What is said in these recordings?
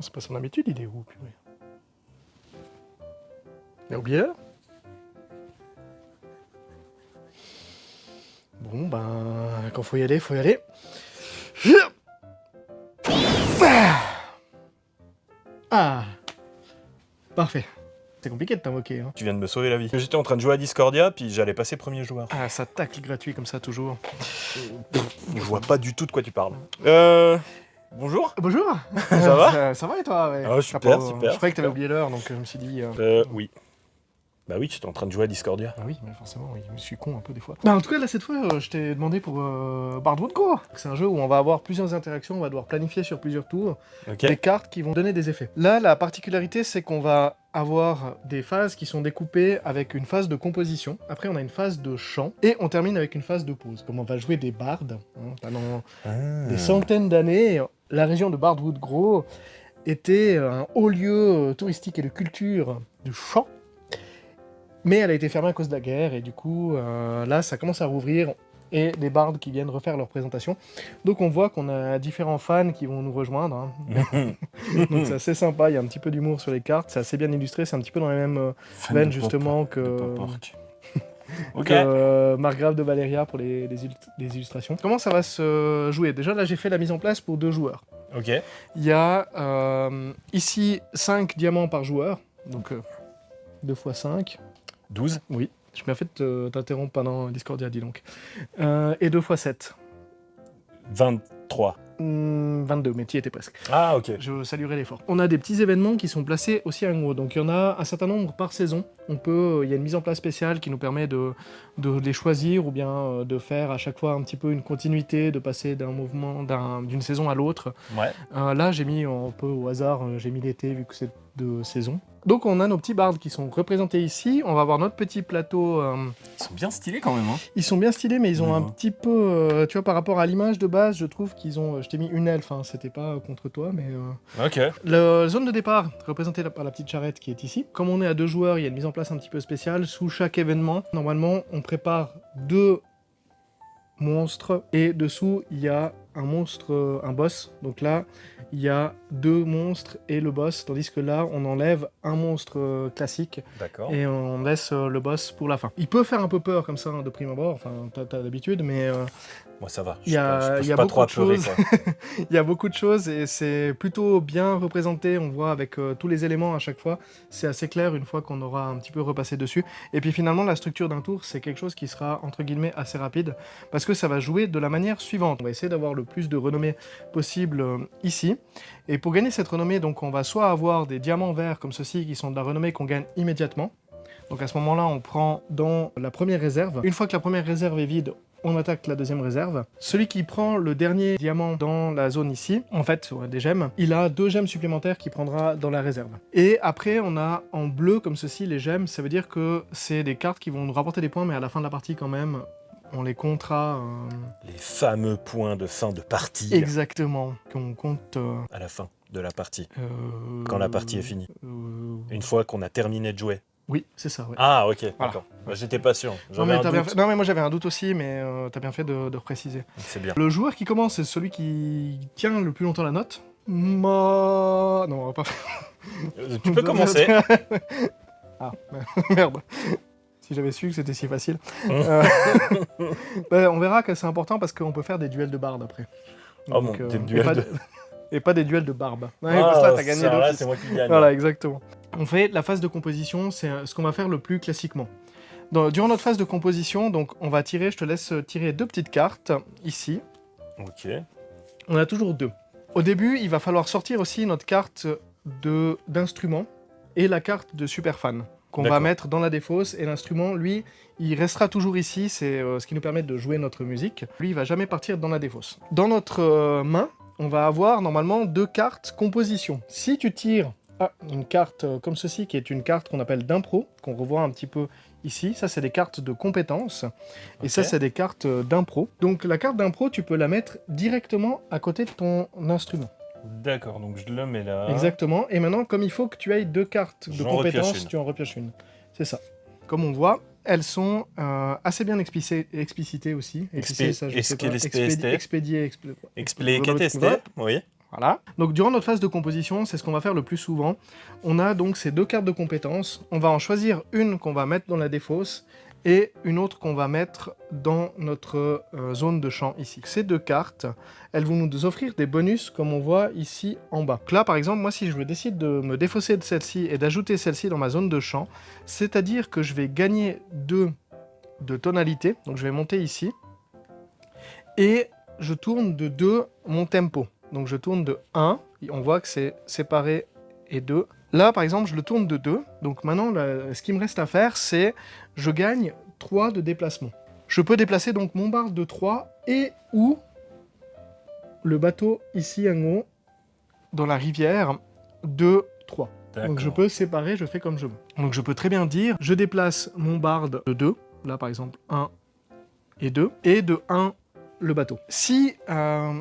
C'est pas son habitude, il est où, purée? Il a oublié l'heure? Bon, ben, quand faut y aller, faut y aller. Ah, parfait. C'est compliqué de t'invoquer, hein. Tu viens de me sauver la vie. J'étais en train de jouer à Discordia, puis j'allais passer premier joueur. Ah, ça tacle gratuit comme ça, toujours. Je vois pas du tout de quoi tu parles. Bonjour. Bonjour. Ça va Ça va et toi, ouais. Ah, super, super. Je croyais que t'avais oublié l'heure, donc je me suis dit... Oui. Bah oui, j'étais en train de jouer à Discordia. Ah oui, mais forcément, oui, je suis con un peu des fois. Bah, en tout cas, là, cette fois, je t'ai demandé pour Bardwood Go. C'est un jeu où on va avoir plusieurs interactions, on va devoir planifier sur plusieurs tours Ok. des cartes qui vont donner des effets. Là, la particularité, c'est qu'on va avoir des phases qui sont découpées avec une phase de composition. Après, on a une phase de chant. Et on termine avec une phase de pause. Comme on va jouer des bardes pendant des centaines d'années, la région de Bardwood Grove était un haut lieu touristique et de culture du chant. Mais elle a été fermée à cause de la guerre, et du coup, là, ça commence à rouvrir, et des bardes qui viennent refaire leur présentation. Donc on voit qu'on a différents fans qui vont nous rejoindre. Donc c'est assez sympa, il y a un petit peu d'humour sur les cartes, c'est assez bien illustré, c'est un petit peu dans les mêmes veines justement que Margrave de Valéria pour les illustrations. Comment ça va se jouer? Déjà là j'ai fait la mise en place pour 2 joueurs. Ok. Il y a ici 5 diamants par joueur, donc 2 x 5. 12. Oui, j'ai bien fait de t'interrompre pendant Discordia, dis donc. Et 2 x 7. 23. 22, mais tu y étais presque. Ah, ok. Je saluerai l'effort. On a des petits événements qui sont placés aussi en haut. Donc il y en a un certain nombre par saison. Il y a une mise en place spéciale qui nous permet de les choisir ou bien de faire à chaque fois un petit peu une continuité, de passer d'un mouvement, d'une saison à l'autre. Ouais. Là, j'ai mis un peu au hasard, j'ai mis l'été vu que c'est 2 saisons. Donc on a nos petits bardes qui sont représentés ici. On va avoir notre petit plateau. Ils sont bien stylés quand même, hein. Ils sont bien stylés, mais ils ont un petit peu... tu vois, par rapport à l'image de base, je trouve qu'ils ont... je t'ai mis une elfe, hein, c'était pas contre toi, mais... Ok. La zone de départ, représentée par la petite charrette qui est ici. Comme on est à 2 joueurs, il y a une mise en place un petit peu spéciale. Sous chaque événement, normalement, on prépare 2 monstres, et dessous, il y a un monstre, un boss. Donc là, il y a 2 monstres et le boss, tandis que là, on enlève un monstre classique. D'accord. Et on laisse le boss pour la fin. Il peut faire un peu peur comme ça, hein, de prime abord, enfin, t'as l'habitude, mais... Moi, ça va. Il y a pas beaucoup trop à de pleurer, choses. quoi. Il y a beaucoup de choses et c'est plutôt bien représenté. On voit avec tous les éléments à chaque fois. C'est assez clair une fois qu'on aura un petit peu repassé dessus. Et puis finalement, la structure d'un tour, c'est quelque chose qui sera entre guillemets assez rapide parce que ça va jouer de la manière suivante. On va essayer d'avoir le plus de renommée possible ici. Et pour gagner cette renommée, donc, on va soit avoir des diamants verts comme ceci qui sont de la renommée qu'on gagne immédiatement. Donc à ce moment-là, on prend dans la première réserve. Une fois que la première réserve est vide, on attaque la deuxième réserve. Celui qui prend le dernier diamant dans la zone ici, en fait, des gemmes, il a 2 gemmes supplémentaires qu'il prendra dans la réserve. Et après, on a en bleu, comme ceci, les gemmes. Ça veut dire que c'est des cartes qui vont nous rapporter des points, mais à la fin de la partie, quand même, on les comptera... Les fameux points de fin de partie. Exactement, qu'on compte... À la fin de la partie. Quand la partie est finie. Une fois qu'on a terminé de jouer. Oui, c'est ça, ouais. Ah, ok, Voilà. d'accord. Bah, j'étais pas sûr. Non mais, non mais moi j'avais un doute aussi, mais t'as bien fait de préciser. C'est bien. Le joueur qui commence, c'est celui qui tient le plus longtemps la note. Non, on va pas... Tu peux commencer. Ah, merde. Si j'avais su que c'était si facile. On verra que c'est important parce qu'on peut faire des duels de bardes après. Oh mon, des duels de... Et pas des duels de barbe. Ouais, Ah, parce que là, t'as gagné là, d'office. c'est moi qui gagne. Voilà, exactement. On fait la phase de composition, c'est ce qu'on va faire le plus classiquement. Durant notre phase de composition, donc, on va tirer, je te laisse tirer 2 petites cartes, ici. Ok. On a toujours 2. Au début, il va falloir sortir aussi notre carte d'instrument et la carte de super fan qu'on va mettre dans la défausse, et l'instrument, lui, il restera toujours ici, c'est ce qui nous permet de jouer notre musique. Lui, il va jamais partir dans la défausse. Dans notre main, on va avoir normalement 2 cartes composition. Si tu tires une carte comme ceci, qui est une carte qu'on appelle d'impro, qu'on revoit un petit peu ici, ça c'est des cartes de compétences, et ça c'est des cartes d'impro. Donc la carte d'impro, tu peux la mettre directement à côté de ton instrument. D'accord, donc je le mets là. Exactement, et maintenant, comme il faut que tu ailles 2 cartes de compétences, tu en repioches une. C'est ça. Comme on voit, elles sont assez bien explicitées aussi. Expédié, oui. Voilà. Donc durant notre phase de composition, c'est ce qu'on va faire le plus souvent. On a donc ces 2 cartes de compétences. On va en choisir une qu'on va mettre dans la défausse et une autre qu'on va mettre dans notre zone de champ ici. Ces 2 cartes, elles vont nous offrir des bonus comme on voit ici en bas. Donc là par exemple, moi si je décide de me défausser de celle-ci et d'ajouter celle-ci dans ma zone de champ, c'est-à-dire que je vais gagner 2 de tonalité, donc je vais monter ici, et je tourne de 2 mon tempo. Donc je tourne de 1, on voit que c'est séparé, et 2. Là, par exemple, je le tourne de 2. Donc maintenant, ce qui me reste à faire, c'est je gagne 3 de déplacement. Je peux déplacer donc mon barde de 3 et ou le bateau ici en haut, dans la rivière, de 3. Donc je peux séparer, je fais comme je veux. Donc je peux très bien dire, je déplace mon barde de 2, là par exemple 1 et 2, et de 1 le bateau. Si à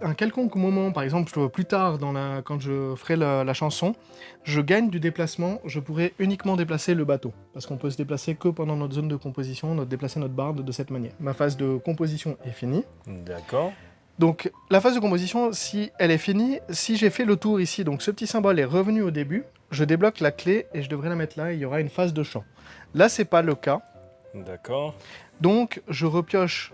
un quelconque moment, par exemple plus tard quand je ferai la chanson, je gagne du déplacement, je pourrai uniquement déplacer le bateau. Parce qu'on peut se déplacer que pendant notre zone de composition, déplacer notre barde de cette manière. Ma phase de composition est finie. D'accord. Donc la phase de composition, si elle est finie, si j'ai fait le tour ici, donc ce petit symbole est revenu au début, je débloque la clé et je devrais la mettre là, et il y aura une phase de chant. Là, c'est pas le cas. D'accord. Donc je repioche.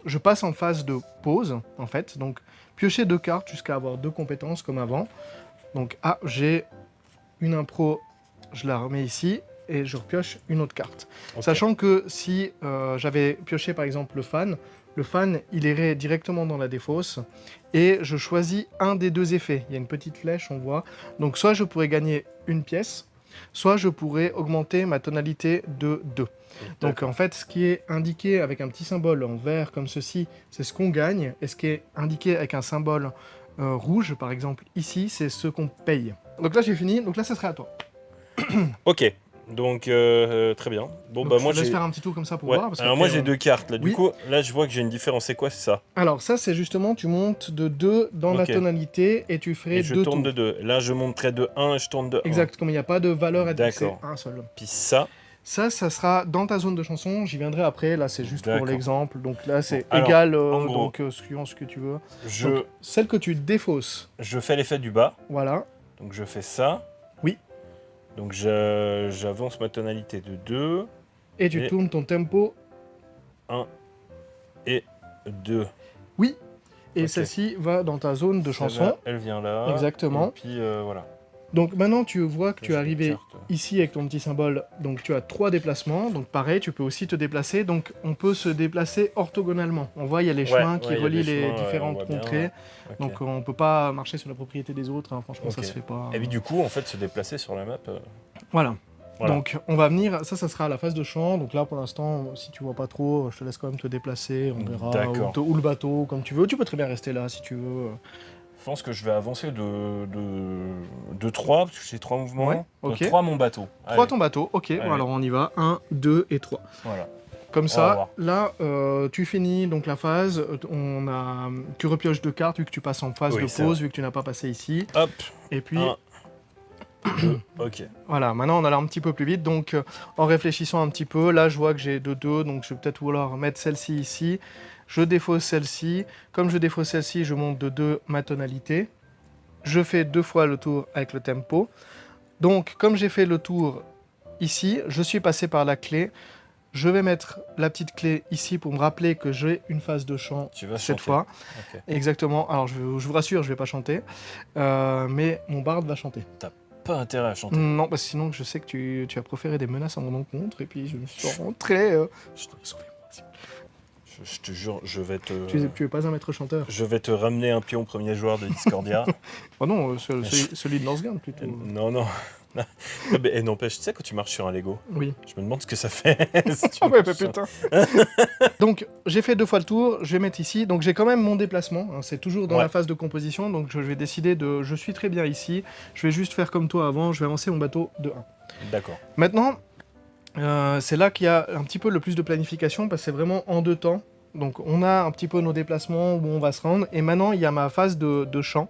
Je passe en phase de pause, en fait. Donc, piocher 2 cartes jusqu'à avoir 2 compétences comme avant. Donc, j'ai une impro, je la remets ici, et je repioche une autre carte. Okay. Sachant que si j'avais pioché, par exemple, le fan, il irait directement dans la défausse, et je choisis un des 2 effets. Il y a une petite flèche, on voit. Donc, soit je pourrais gagner une pièce, soit je pourrais augmenter ma tonalité de 2. Donc en fait, ce qui est indiqué avec un petit symbole en vert comme ceci, c'est ce qu'on gagne, et ce qui est indiqué avec un symbole rouge, par exemple ici, c'est ce qu'on paye. Donc là j'ai fini, donc là ça serait à toi. Ok, donc très bien. Bon, donc, moi je laisse faire un petit tour comme ça pour voir. Parce alors moi j'ai 2 cartes là, du coup là je vois que j'ai une différence, c'est quoi ça? Alors ça c'est justement, tu montes de 2 dans la tonalité et tu ferais 2 tours. Je tourne de 2, là je monterai de 1 et je tourne de 1. Exact, comme il n'y a pas de valeur à dire, c'est un seul. Puis ça sera dans ta zone de chanson, j'y viendrai après, là c'est juste pour l'exemple, donc là c'est égal, donc suivant ce que tu veux. Donc, celle que tu défausses. Je fais l'effet du bas. Voilà. Donc je fais ça. Oui. Donc j'avance ma tonalité de 2. Et tu tournes ton tempo. 1 et 2. Oui. Et celle-ci va dans ta zone de chanson. Elle vient là. Exactement. Et puis voilà. Donc maintenant tu vois que tu es arrivé ici avec ton petit symbole, donc tu as 3 déplacements, donc pareil tu peux aussi te déplacer, donc on peut se déplacer orthogonalement. On voit il y a les chemins qui relient les différentes contrées, donc on peut pas marcher sur la propriété des autres, hein. Franchement ça se fait pas. Et puis du coup en fait se déplacer sur la map... Voilà. Donc on va venir, ça sera à la phase de chant, donc là pour l'instant si tu vois pas trop, je te laisse quand même te déplacer, on verra, ou le bateau comme tu veux, tu peux très bien rester là si tu veux. Je pense que je vais avancer de 3, parce que j'ai 3 mouvements. Ouais, ok. 3 mon bateau. 3 ton bateau, ok. Bon, alors on y va. 1, 2 et 3. Voilà. Comme ça, là, tu finis donc la phase. Tu repioches 2 cartes vu que tu passes en phase de pause, vu que tu n'as pas passé ici. Hop. Et puis... 1, 2, ok. Voilà, maintenant on allait un petit peu plus vite. Donc en réfléchissant un petit peu, là je vois que j'ai 2, donc je vais peut-être vouloir mettre celle-ci ici. Je défausse celle-ci. Comme je défausse celle-ci, je monte de 2 ma tonalité. Je fais 2 fois le tour avec le tempo. Donc, comme j'ai fait le tour ici, je suis passé par la clé. Je vais mettre la petite clé ici pour me rappeler que j'ai une phase de chant cette fois. Okay. Exactement. Alors, je vous rassure, je ne vais pas chanter. Mais mon barde va chanter. T'as pas intérêt à chanter. Non, parce que sinon, je sais que tu as proféré des menaces à mon encontre. Et puis, je me suis rentré. Je te jure, je vais te... Tu es pas un maître chanteur. Je vais te ramener un pion premier joueur de Discordia. Oh non, celui de Northgard plutôt. Non. Mais n'empêche, tu sais, quand tu marches sur un Lego, oui. Je me demande ce que ça fait. Ah ouais, bah putain. Donc, j'ai fait 2 fois le tour, je vais mettre ici. Donc, j'ai quand même mon déplacement. Hein, c'est toujours dans la phase de composition. Donc, je vais décider de... Je suis très bien ici. Je vais juste faire comme toi avant. Je vais avancer mon bateau de 1. D'accord. Maintenant, c'est là qu'il y a un petit peu le plus de planification parce que c'est vraiment en 2 temps. Donc on a un petit peu nos déplacements où on va se rendre. Et maintenant, il y a ma phase de chant.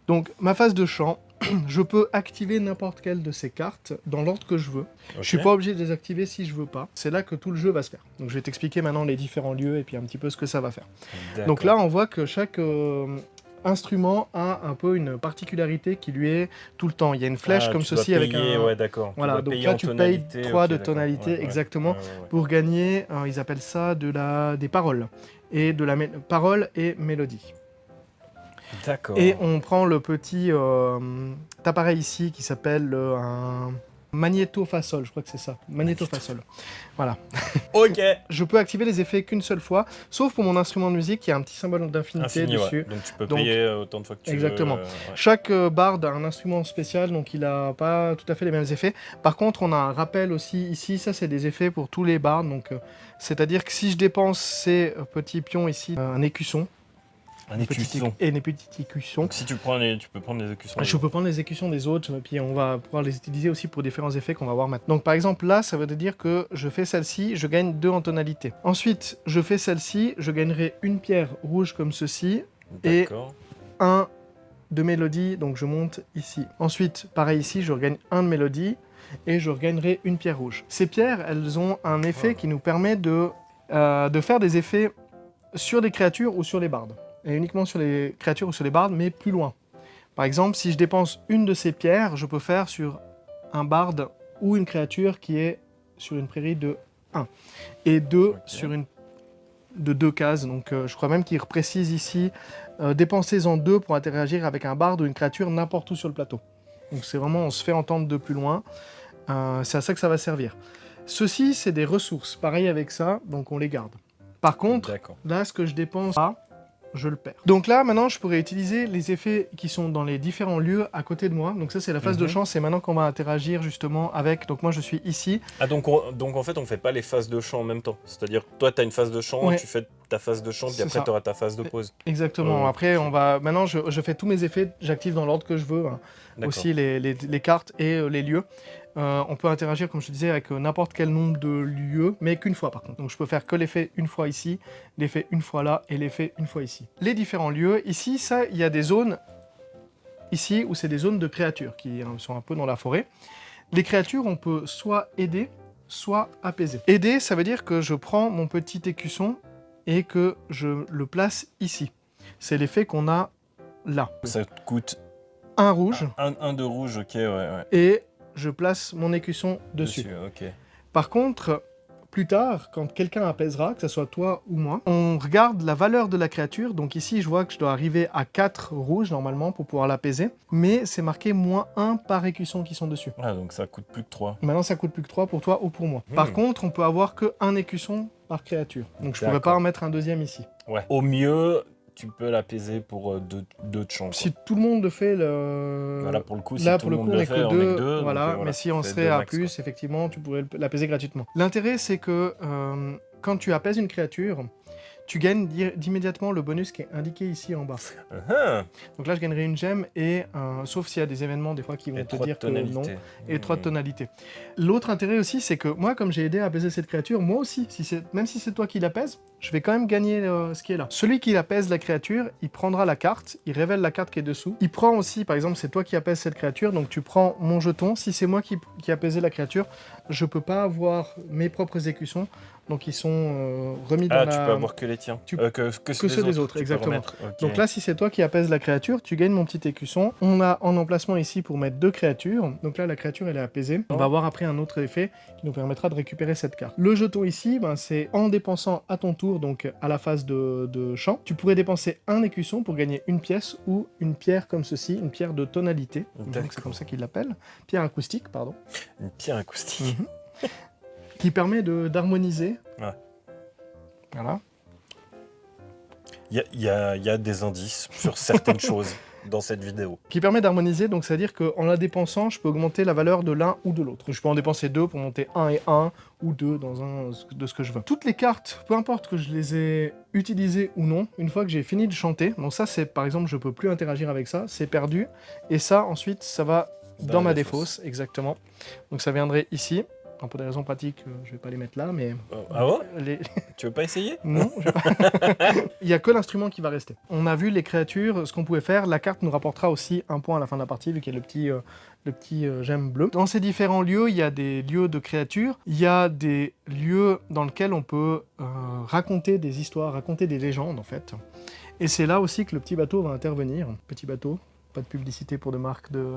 Donc ma phase de chant, je peux activer n'importe quelle de ces cartes dans l'ordre que je veux. Okay. Je suis pas obligé de les activer si je veux pas. C'est là que tout le jeu va se faire. Donc je vais t'expliquer maintenant les différents lieux et puis un petit peu ce que ça va faire. Donc là, on voit que chaque instrument a un peu une particularité qui lui est tout le temps. Il y a une flèche comme ceci avec un... Ouais, d'accord. Voilà, donc là tu payes 3 de tonalité exactement pour gagner, ils appellent ça des paroles, et de la parole et mélodie. D'accord. Et on prend le petit appareil ici qui s'appelle un magnétophasol, je crois que c'est ça, magnétophasol. Voilà. Ok. Je peux activer les effets qu'une seule fois, sauf pour mon instrument de musique, il y a un petit symbole d'infinité dessus. Ouais. Donc tu peux payer autant de fois que tu veux. Exactement. Chaque barde a un instrument spécial, donc il n'a pas tout à fait les mêmes effets. Par contre, on a un rappel aussi ici, ça c'est des effets pour tous les bardes, donc c'est-à-dire que si je dépense ces petits pions ici, un écusson, des petits écussons. Donc si tu peux prendre les écussons. Je peux prendre les écussons des autres, puis on va pouvoir les utiliser aussi pour différents effets qu'on va voir maintenant. Donc par exemple là, ça veut dire que je fais celle-ci, je gagne 2 en tonalité. Ensuite, je fais celle-ci, je gagnerai une pierre rouge comme ceci, et 1 de mélodie, donc je monte ici. Ensuite, pareil ici, je regagne 1 de mélodie, et je regagnerai une pierre rouge. Ces pierres, elles ont un effet qui nous permet de faire des effets sur des créatures ou sur les bardes. Et uniquement sur les créatures ou sur les bardes, mais plus loin. Par exemple, si je dépense une de ces pierres, je peux faire sur un barde ou une créature qui est sur une prairie de 1. Et 2 sur une de 2 cases. Donc je crois même qu'il précise ici, dépensez-en 2 pour interagir avec un barde ou une créature n'importe où sur le plateau. Donc c'est vraiment, on se fait entendre de plus loin. C'est à ça que ça va servir. Ceci, c'est des ressources. Pareil avec ça, donc on les garde. Par contre, là, ce que je dépense je le perds. Donc là, maintenant, je pourrais utiliser les effets qui sont dans les différents lieux à côté de moi. Donc ça, c'est la phase de chant. C'est maintenant qu'on va interagir justement avec... Donc moi, je suis ici. Ah, donc en fait, on fait pas les phases de chant en même temps. C'est-à-dire, toi, tu as une phase de chant, tu fais ta phase de chant, puis après, tu auras ta phase de pause. Exactement. Après, on va... Maintenant, je fais tous mes effets. J'active dans l'ordre que je veux. Hein. Aussi les cartes et les lieux. On peut interagir, comme je te disais, avec n'importe quel nombre de lieux, mais qu'une fois par contre. Donc je peux faire que l'effet une fois ici, l'effet une fois là, et l'effet une fois ici. Les différents lieux, ici, ça, il y a des zones, ici, où c'est des zones de créatures, qui sont un peu dans la forêt. Les créatures, on peut soit aider, soit apaiser. Aider, ça veut dire que je prends mon petit écusson, et que je le place ici. C'est l'effet qu'on a là. Ça te coûte... Un rouge. Un de rouge, ok, ouais. Et je place mon écusson dessus. Par contre, plus tard, quand quelqu'un apaisera, que ce soit toi ou moi, on regarde la valeur de la créature. Donc ici, je vois que je dois arriver à 4 rouges normalement pour pouvoir l'apaiser. Mais c'est marqué -1 par écusson qui sont dessus. Ah, donc ça coûte plus que 3. Maintenant, ça coûte plus que 3 pour toi ou pour moi. Par contre, on peut avoir que 1 écusson par créature. Donc je pourrais pas en mettre un deuxième ici. Ouais. Au mieux... tu peux l'apaiser pour 2 de chant. Si tout le monde le fait, Voilà, pour le coup, là, pour le coup, on est que 2. Voilà, mais si on serait à plus, effectivement, tu pourrais l'apaiser gratuitement. L'intérêt, c'est que quand tu apaises une créature, tu gagnes immédiatement le bonus qui est indiqué ici en bas. Donc là, je gagnerai une gemme, et sauf s'il y a des événements des fois qui vont te dire que non, et 3 de tonalité. L'autre intérêt aussi, c'est que moi, comme j'ai aidé à apaiser cette créature, moi aussi, même si c'est toi qui l'apaise, je vais quand même gagner ce qui est là. Celui qui apaise la créature, il prendra la carte, il révèle la carte qui est dessous. Il prend aussi, par exemple, c'est toi qui apaises cette créature, donc tu prends mon jeton. Si c'est moi qui apaisais la créature, je peux pas avoir mes propres écussons. Donc ils sont remis dans la... Ah, tu peux avoir que les tiens. Que ceux des autres, exactement. Donc là, si c'est toi qui apaises la créature, tu gagnes mon petit écusson. On a en emplacement ici pour mettre 2 créatures. Donc là, la créature, elle est apaisée. On va voir après un autre effet qui nous permettra de récupérer cette carte. Le jeton ici, c'est en dépensant à ton tour, donc à la phase de chant, tu pourrais dépenser un écusson pour gagner une pièce ou une pierre comme ceci, une pierre de tonalité. Donc c'est comme ça qu'il l'appelle. Pierre acoustique, pardon. Une pierre acoustique. Qui permet d'harmoniser. Voilà. Il y a des indices sur certaines choses dans cette vidéo. Qui permet d'harmoniser, donc c'est-à-dire qu'en la dépensant, je peux augmenter la valeur de l'un ou de l'autre. Je peux en dépenser 2 pour monter 1 et 1, ou 2 dans un de ce que je veux. Toutes les cartes, peu importe que je les ai utilisées ou non, une fois que j'ai fini de chanter, donc ça c'est par exemple, je peux plus interagir avec ça, c'est perdu, et ça ensuite, ça va dans ma défausse, exactement. Donc ça viendrait ici. Pour des raisons pratiques, je vais pas les mettre là, mais... Ah ouais Tu veux pas essayer? Non, je vais pas. Il y a que l'instrument qui va rester. On a vu les créatures, ce qu'on pouvait faire. La carte nous rapportera aussi un point à la fin de la partie, vu qu'il y a le petit gemme bleu. Dans ces différents lieux, il y a des lieux de créatures. Il y a des lieux dans lesquels on peut raconter des histoires, raconter des légendes, en fait. Et c'est là aussi que le petit bateau va intervenir. Petit bateau, pas de publicité pour de marque de... De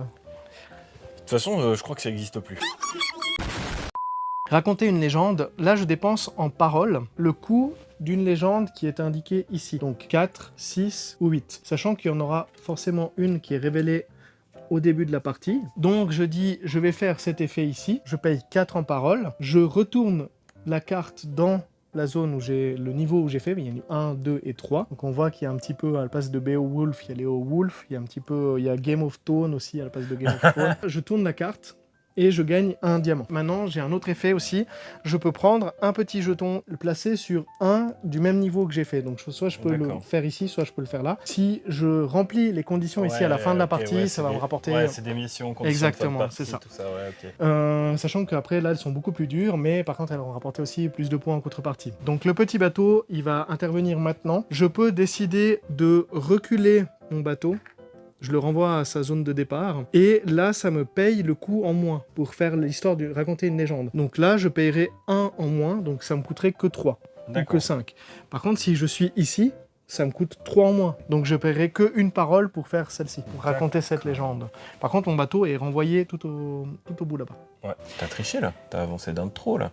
toute façon, je crois que ça n'existe plus. Raconter une légende, là je dépense en paroles le coût d'une légende qui est indiquée ici. Donc 4, 6 ou 8. Sachant qu'il y en aura forcément une qui est révélée au début de la partie. Donc je dis, je vais faire cet effet ici. Je paye 4 en paroles. Je retourne la carte dans la zone où j'ai le niveau où j'ai fait, mais il y a 1, 2 et 3. Donc on voit qu'il y a un petit peu, à la place de Beowulf, il y a Léo Wolf, il y a un petit peu, il y a Game of Thrones aussi à la place de Game of Thrones. Je tourne la carte et je gagne un diamant. Maintenant, j'ai un autre effet aussi. Je peux prendre un petit jeton, le placer sur un du même niveau que j'ai fait. Donc soit je peux le faire ici, soit je peux le faire là. Si je remplis les conditions ici à la fin de la partie, ça va me rapporter... Ouais, c'est des missions, exactement, c'est ça. Tout ça ouais, sachant qu'après, là, elles sont beaucoup plus dures, mais par contre, elles vont rapporter aussi plus de points en contrepartie. Donc le petit bateau, il va intervenir maintenant. Je peux décider de reculer mon bateau. Je le renvoie à sa zone de départ, et là, ça me paye le coût en moins pour faire l'histoire de raconter une légende. Donc là, je paierai 1 en moins, donc ça me coûterait que 3, ou que 5. Par contre, si je suis ici, ça me coûte 3 en moins, donc je paierai que une parole pour faire celle-ci, pour raconter cette légende. Par contre, mon bateau est renvoyé tout au bout là-bas. Ouais, t'as triché là, t'as avancé d'un de trop là.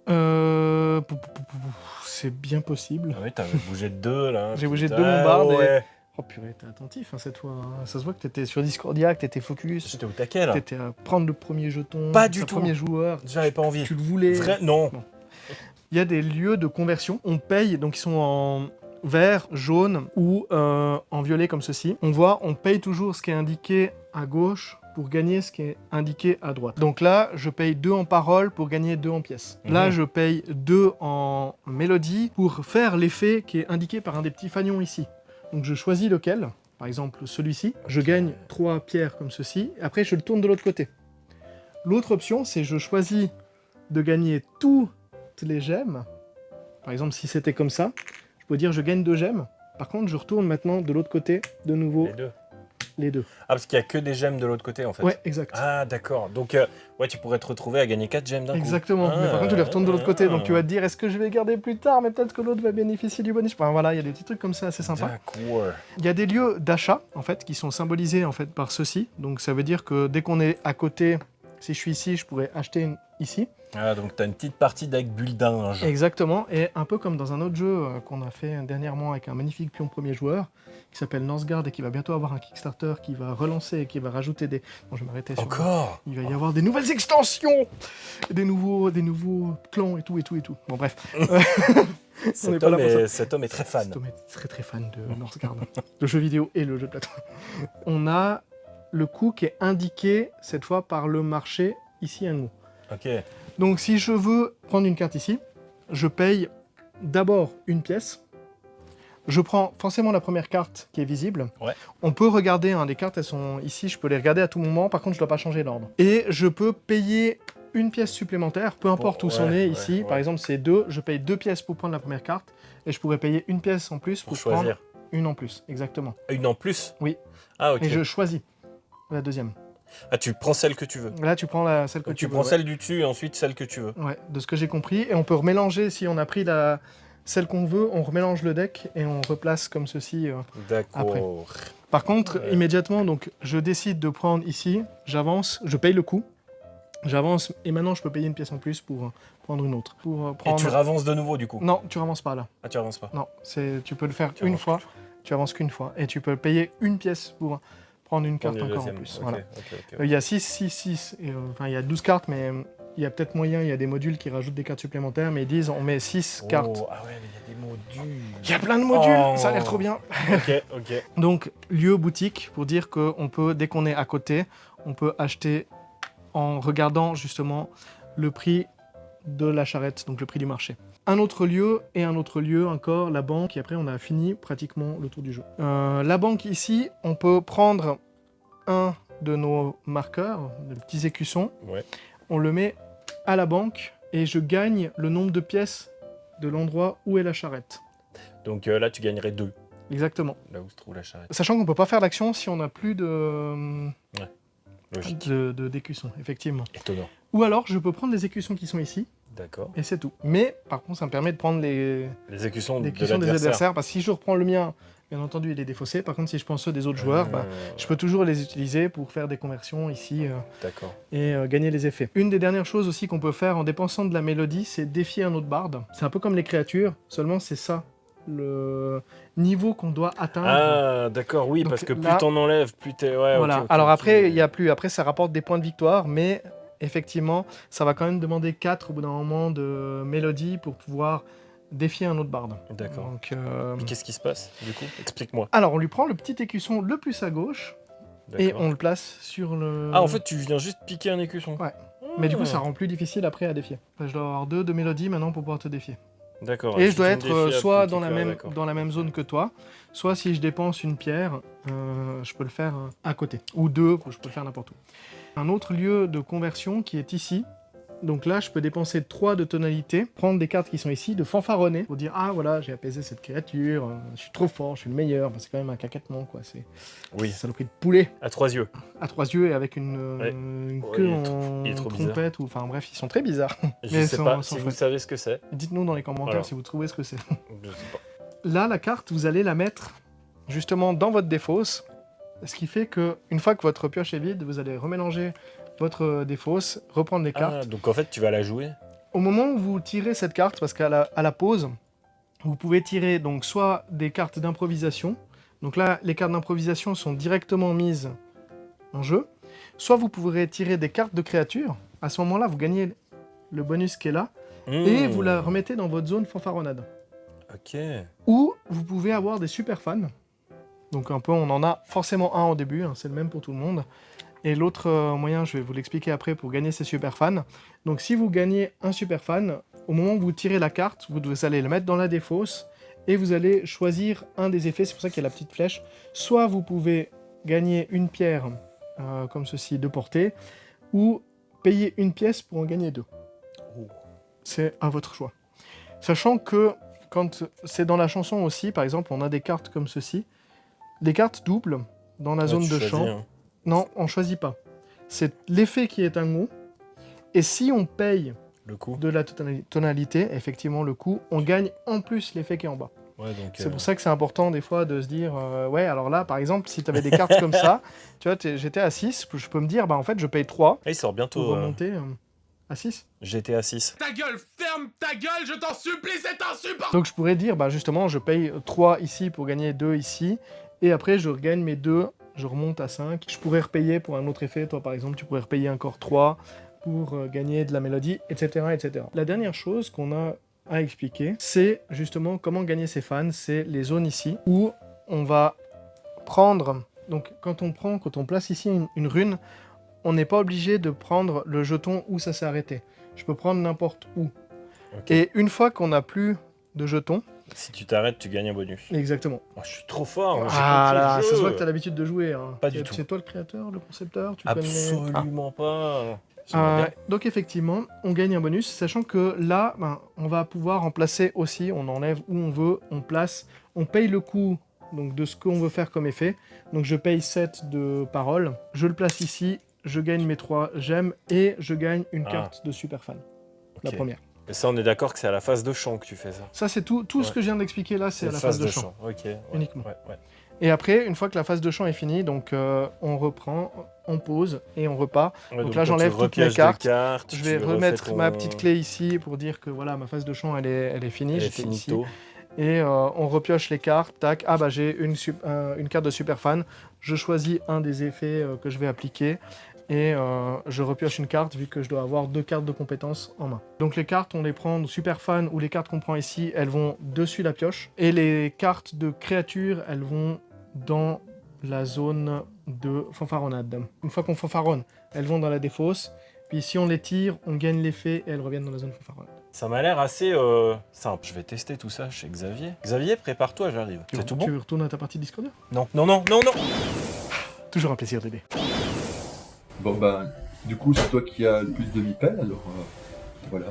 C'est bien possible. Ah oui, t'avais bougé de 2 là. J'ai bougé de 2 mon barde ouais. et... Oh purée, t'es attentif hein, cette fois. Ça se voit que t'étais sur Discordia, que t'étais focus. J'étais au taquet là. T'étais à prendre le premier jeton. Pas du tout. Le premier joueur. J'avais pas envie. Tu le voulais. Non. Bon. Il y a des lieux de conversion. On paye, donc ils sont en vert, jaune ou en violet comme ceci. On voit, on paye toujours ce qui est indiqué à gauche pour gagner ce qui est indiqué à droite. Donc là, je paye 2 en parole pour gagner 2 en pièces. Là, je paye 2 en mélodie pour faire l'effet qui est indiqué par un des petits fanions ici. Donc je choisis lequel, par exemple celui-ci, je gagne 3 pierres comme ceci, après je le tourne de l'autre côté. L'autre option, c'est je choisis de gagner toutes les gemmes. Par exemple, si c'était comme ça, je peux dire je gagne 2 gemmes. Par contre, je retourne maintenant de l'autre côté, de nouveau, les deux. Ah, parce qu'il n'y a que des gemmes de l'autre côté en fait. Ouais, exact. Ah, d'accord. Donc, ouais, tu pourrais te retrouver à gagner 4 gemmes d'un coup. Exactement. Mais par contre, tu les retournes de l'autre côté, donc tu vas te dire, est-ce que je vais garder plus tard, mais peut-être que l'autre va bénéficier du bonus. Enfin, voilà, il y a des petits trucs comme ça assez sympas. D'accord. Il y a des lieux d'achat, en fait, qui sont symbolisés en fait par ceci. Donc ça veut dire que dès qu'on est à côté, si je suis ici, je pourrais acheter ici. Ah, donc tu as une petite partie d'avec bulle d'ange. Exactement, et un peu comme dans un autre jeu qu'on a fait dernièrement avec un magnifique pion premier joueur, qui s'appelle Northgard et qui va bientôt avoir un Kickstarter qui va relancer et qui va rajouter des... Bon, je vais m'arrêter sur... Encore. Il va y avoir des nouvelles extensions, des nouveaux clans et tout. Bon, bref. Cet homme est très fan. Cet homme est très fan de Northgard, le jeu vidéo et le jeu de plateau. On a le coût qui est indiqué, cette fois, par le marché, ici à nous. Ok. Donc si je veux prendre une carte ici, je paye d'abord une pièce. Je prends forcément la première carte qui est visible. Ouais. On peut regarder, les cartes elles sont ici, je peux les regarder à tout moment, par contre je ne dois pas changer l'ordre. Et je peux payer une pièce supplémentaire, peu importe où c'en est ici. Par exemple c'est 2, je paye 2 pièces pour prendre la première carte, et je pourrais payer une pièce en plus pour choisir. Prendre une en plus, exactement. Une en plus? Oui. Ah ok. Et je choisis la deuxième. Ah, tu prends celle que tu veux. Là, tu prends celle que tu veux. Tu prends celle du dessus et ensuite celle que tu veux. Ouais, de ce que j'ai compris. Et on peut remélanger, si on a pris celle qu'on veut, on remélange le deck et on replace comme ceci après. Par contre, immédiatement, donc, je décide de prendre ici, j'avance, je paye le coup, j'avance et maintenant je peux payer une pièce en plus pour prendre une autre. Et tu ravances de nouveau du coup? Non, tu avances pas là. Ah, tu avances pas? Non, tu peux le faire une fois, tu avances qu'une fois. Et tu peux payer une pièce pour prendre une carte encore en plus. Voilà. Il y a 6. Enfin, il y a 12 cartes, mais il y a peut-être moyen, il y a des modules qui rajoutent des cartes supplémentaires, mais ils disent on met 6 cartes. Ah ouais, mais il y a des modules. Il y a plein de modules, ça a l'air trop bien. Ok. Donc, lieu boutique, pour dire qu'on peut, dès qu'on est à côté, on peut acheter en regardant justement le prix de la charrette, donc le prix du marché. Un autre lieu et un autre lieu encore, la banque, et après on a fini pratiquement le tour du jeu. La banque ici, on peut prendre un de nos marqueurs, de petits écussons, on le met à la banque et je gagne le nombre de pièces de l'endroit où est la charrette. Donc là tu gagnerais 2. Exactement. Là où se trouve la charrette. Sachant qu'on ne peut pas faire l'action si on n'a plus de... Logique. d'écussons, effectivement. Étonnant. Ou alors je peux prendre les écussons qui sont ici. D'accord. Et c'est tout. Mais par contre, ça me permet de prendre les écussons des adversaires. Parce que si je reprends le mien, bien entendu, il est défaussé. Par contre, si je prends ceux des autres joueurs, je peux toujours les utiliser pour faire des conversions ici et gagner les effets. Une des dernières choses aussi qu'on peut faire en dépensant de la mélodie, c'est défier un autre barde. C'est un peu comme les créatures, seulement c'est ça, le niveau qu'on doit atteindre. Ah, d'accord, oui, donc, parce que plus t'en enlèves, plus t'es... Ouais, voilà. Alors après, il y a plus. Après, ça rapporte des points de victoire, mais effectivement, ça va quand même demander 4 au bout d'un moment de mélodie pour pouvoir défier un autre barde. D'accord. Donc, et qu'est-ce qui se passe, du coup? Explique-moi. Alors, on lui prend le petit écusson le plus à gauche, et on le place sur le... Ah, en fait, tu viens juste piquer un écusson. Ouais. Mais du coup, ça rend plus difficile après à défier. Enfin, je dois avoir 2 de mélodie maintenant pour pouvoir te défier. D'accord. Et je dois être soit dans la même zone que toi, soit si je dépense une pierre, je peux le faire à côté. Ou 2, je peux le faire n'importe où. Un autre lieu de conversion qui est ici. Donc là, je peux dépenser 3 de tonalité, prendre des cartes qui sont ici, de fanfaronner, pour dire « Ah, voilà, j'ai apaisé cette créature, je suis trop fort, je suis le meilleur. » C'est quand même un cacatement, quoi. C'est une saloperie de poulet. À 3 yeux. À 3 yeux et avec une queue en trompette. Ou... Enfin bref, ils sont très bizarres. Je sais pas si vous savez ce que c'est. Dites-nous dans les commentaires si vous trouvez ce que c'est. Je sais pas. Là, la carte, vous allez la mettre justement dans votre défausse, ce qui fait qu'une fois que votre pioche est vide, vous allez remélanger votre défausse, reprendre les cartes. Ah, donc en fait, tu vas la jouer. Au moment où vous tirez cette carte, parce qu'à la pause, vous pouvez tirer donc soit des cartes d'improvisation. Donc là, les cartes d'improvisation sont directement mises en jeu. Soit vous pourrez tirer des cartes de créatures. À ce moment-là, vous gagnez le bonus qui est là. Et vous la remettez dans votre zone fanfaronnade. Ok. Ou vous pouvez avoir des super fans. Donc un peu, on en a forcément un au début, c'est le même pour tout le monde. Et l'autre moyen, je vais vous l'expliquer après, pour gagner ces super fans. Donc si vous gagnez un super fan, au moment où vous tirez la carte, vous allez le mettre dans la défausse, et vous allez choisir un des effets, c'est pour ça qu'il y a la petite flèche. Soit vous pouvez gagner une pierre, comme ceci, de portée, ou payer une pièce pour en gagner 2. C'est à votre choix. Sachant que, quand c'est dans la chanson aussi, par exemple, on a des cartes comme ceci, des cartes doubles dans la zone de champ. Non, on choisit pas. C'est l'effet qui est un mot. Et si on paye le coût de la tonalité, effectivement le coût, on gagne en plus l'effet qui est en bas. Ouais, donc c'est pour ça que c'est important des fois de se dire ouais, alors là, par exemple, si tu avais des cartes comme ça, tu vois, j'étais à 6, je peux me dire, bah en fait, je paye 3. Et il sort bientôt. Pour remonter à 6. J'étais à 6. Ta gueule, ferme ta gueule, je t'en supplie, c'est insupportable. Donc je pourrais dire, bah justement, je paye 3 ici pour gagner 2 ici. Et après, je regagne mes 2. Je remonte à 5. Je pourrais repayer pour un autre effet. Toi, par exemple, tu pourrais repayer encore 3 pour gagner de la mélodie, etc., etc. La dernière chose qu'on a à expliquer, c'est justement comment gagner ces fans. C'est les zones ici où on va prendre... Donc, quand on place ici une rune, on n'est pas obligé de prendre le jeton où ça s'est arrêté. Je peux prendre n'importe où. Okay. Et une fois qu'on n'a plus de jetons... Si tu t'arrêtes, tu gagnes un bonus. Exactement. Oh, je suis trop fort. Ah là, ça se voit que tu as l'habitude de jouer. Pas du tout. C'est toi le créateur, le concepteur, tu Absolument pas. Donc effectivement, on gagne un bonus, sachant que là, on va pouvoir en placer aussi, on enlève où on veut, on place, on paye le coût donc, de ce qu'on veut faire comme effet. Donc je paye 7 de paroles, je le place ici, je gagne mes 3 gemmes et je gagne une carte de super fan. La première. Et ça, on est d'accord que c'est à la phase de chant que tu fais ça. Ça, c'est tout ce que je viens d'expliquer là, c'est à la phase de chant. Ok. Uniquement. Et après, une fois que la phase de chant est finie, donc on reprend, on pose et on repart. Donc là, j'enlève toutes mes cartes. Je vais remettre ma petite clé ici pour dire que voilà, ma phase de chant, elle est finie. J'étais ici. Et on repioche les cartes. Tac. Ah bah j'ai une carte de super fan. Je choisis un des effets que je vais appliquer. Et je repioche une carte vu que je dois avoir 2 cartes de compétences en main. Donc les cartes, on les prend super fan ou les cartes qu'on prend ici, elles vont dessus la pioche. Et les cartes de créatures, elles vont dans la zone de fanfaronnade. Une fois qu'on fanfaronne, elles vont dans la défausse. Puis si on les tire, on gagne l'effet et elles reviennent dans la zone fanfaronnade. Ça m'a l'air assez simple. Je vais tester tout ça chez Xavier. Xavier, prépare-toi, j'arrive. C'est tout bon ? Tu veux retourner à ta partie Discord ? Non. Toujours un plaisir d'aider. Bon bah, du coup c'est toi qui as le plus de mipel, alors voilà.